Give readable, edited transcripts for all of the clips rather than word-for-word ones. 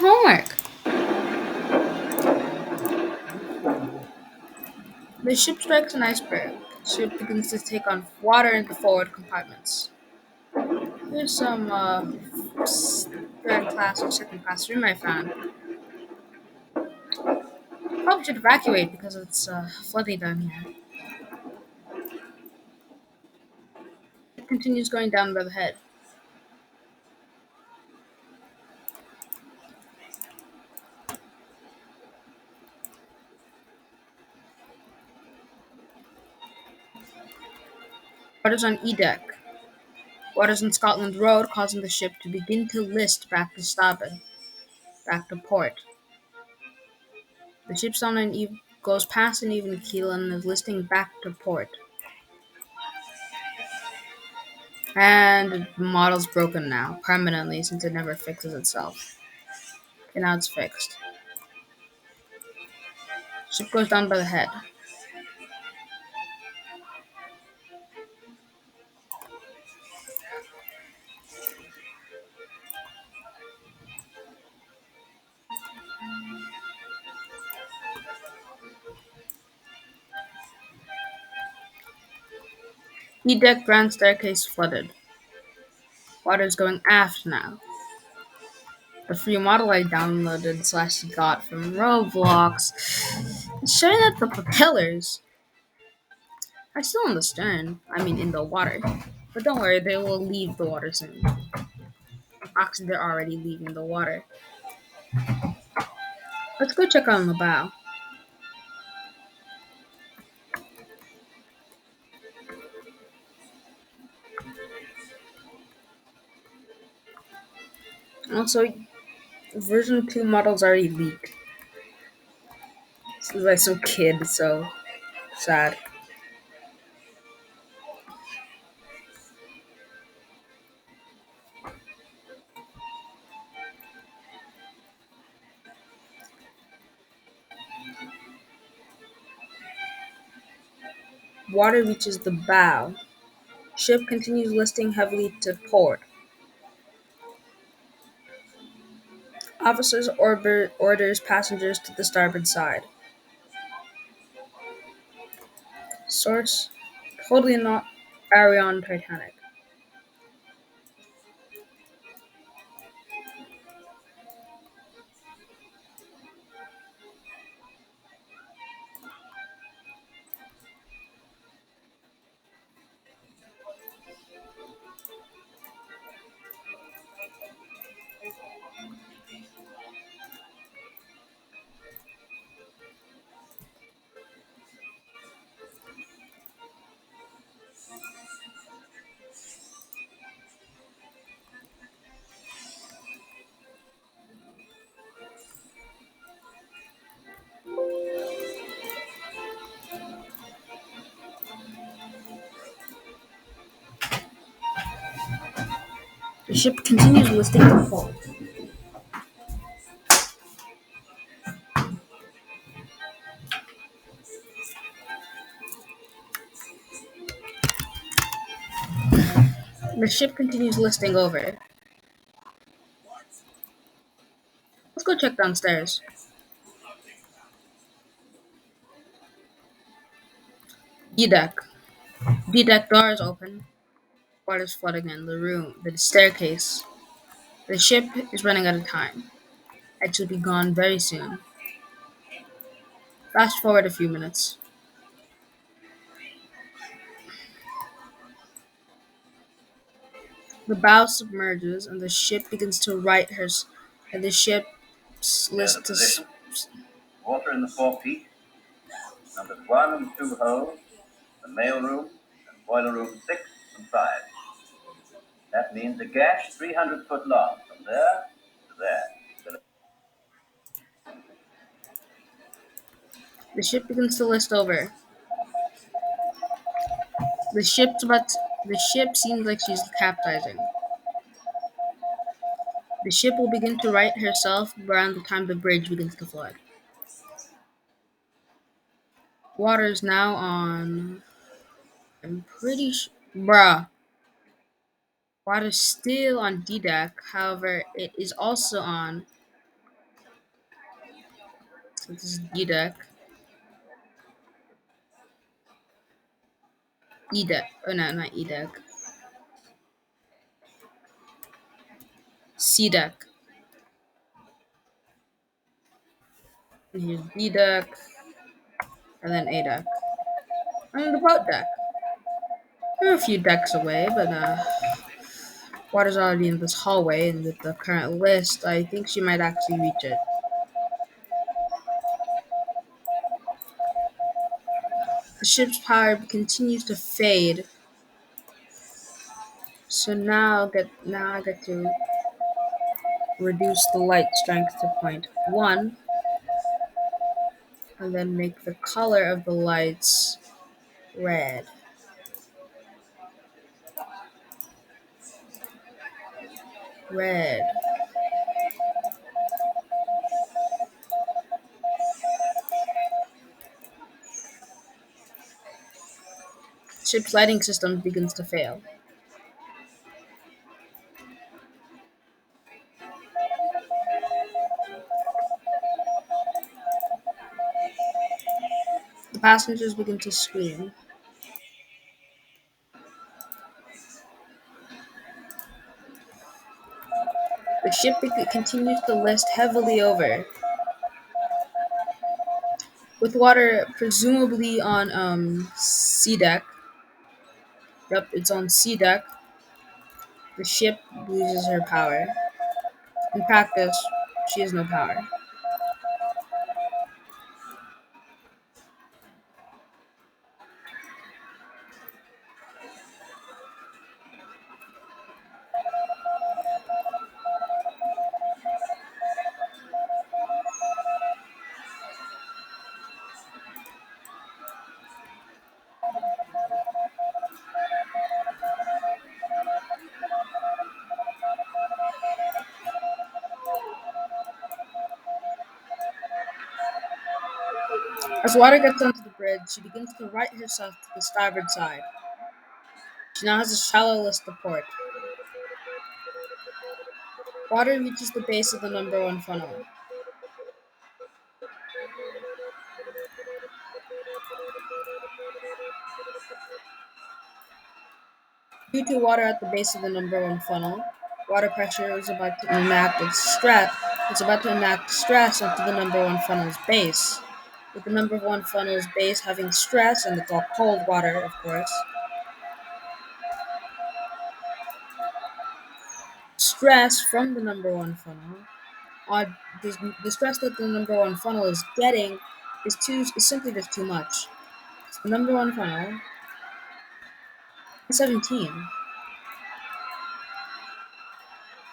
homework. The ship strikes an iceberg. The ship begins to take on water in the forward compartments. Here's some third class or second class room I found. Probably should evacuate because it's flooding down here. It continues going down by the head. Waters on E deck. Waters on Scotland Road, causing the ship to begin to list back to starboard, back to port. The ship's on goes past an even keel and is listing back to port. And the model's broken now, permanently, since it never fixes itself. Okay, now it's fixed. Ship goes down by the head. E-deck grand staircase flooded. Water's going aft now. The free model I downloaded slash got from Roblox is showing that the propellers are still in the stern. I mean, in the water. But don't worry, they will leave the water soon. Actually, they're already leaving the water. Let's go check on the bow. Also, version 2 models already leaked. This is like some kid, so sad. Water reaches the bow. Ship continues listing heavily to port. Officers orders passengers to the starboard side. Source: totally not Arion Titanic. The ship continues listing to port. The ship continues listing over. Let's go check downstairs. D deck. D deck door is open. Water's flooding in the room, the staircase. The ship is running out of time. It should be gone very soon. Fast forward a few minutes. The bow submerges and the ship begins to right her, and the ship's list to water in the forepeak, numbers 1 and 2 hold, the mail room and boiler room 6 and 5. That means a gash 300 foot long from there to there. The ship begins to list over. The ship's about. The ship seems like she's capsizing. The ship will begin to right herself around the time the bridge begins to flood. Water is now on. I'm pretty sure. Bruh. Water is still on D deck, however, it is also on So this is D deck. E deck. Oh no, not E deck. C deck. And here's B deck. And then A deck. And the boat deck. We're a few decks away, but water's already in this hallway, and with the current list, I think she might actually reach it. The ship's power continues to fade. So now I get to reduce the light strength to 0.1 and then make the color of the lights red. Red. Ship's lighting system begins to fail. The passengers begin to scream. The ship continues to list heavily over, with water presumably on C deck. Yep, it's on C deck. The ship loses her power. In practice, she has no power. As water gets onto the bridge, she begins to right herself to the starboard side. She now has a shallow list to port. Water reaches the base of the number one funnel. Due to water at the base of the number one funnel, water pressure is about to enact its stress. It's about to enact stress onto the number one funnel's base. With the number one funnel's base having stress, and it's all cold water, of course. Stress from the number one funnel. The stress that the number one funnel is getting is simply just too much. The number one funnel, 17.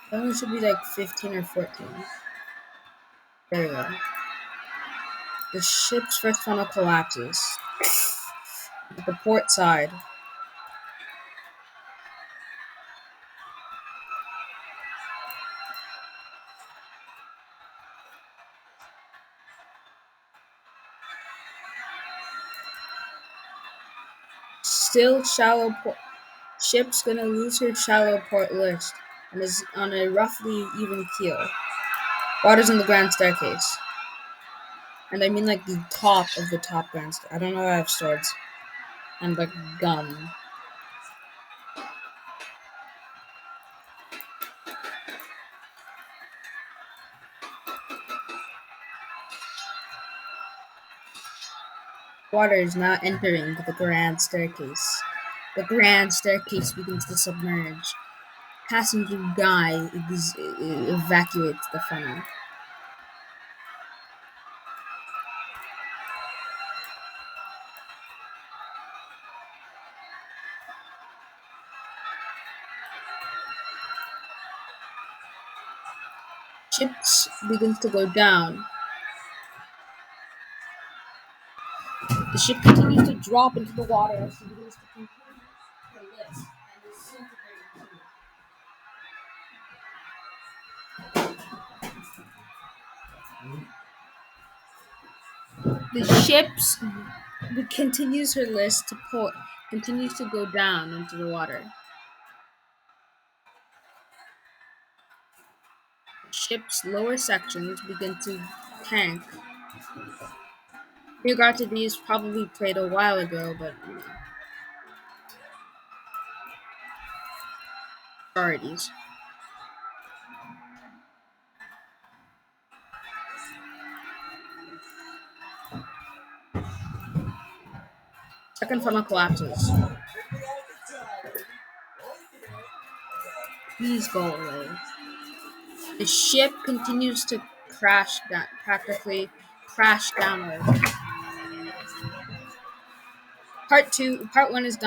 That one should be like 15 or 14. There we go. The ship's first funnel collapses. At the port side. Still shallow port. Ship's gonna lose her shallow port list and is on a roughly even keel. Water's in the grand staircase. And I mean like the top of the top grand staircase. I don't know if I have swords. And like gun. Water is now entering the grand staircase. The grand staircase begins to submerge. Passenger Guy evacuates the funnel. Ships begins to go down. The ship continues to drop into the water as she begins to continue her list and disintegrating. The ship's continues her list to port continues to go down into the water. The ship's lower sections begin to tank. You granted these probably played a while ago, but priorities. Second funnel collapses. Please go away. The ship continues to crash down, practically crash downward. Part 1 is done.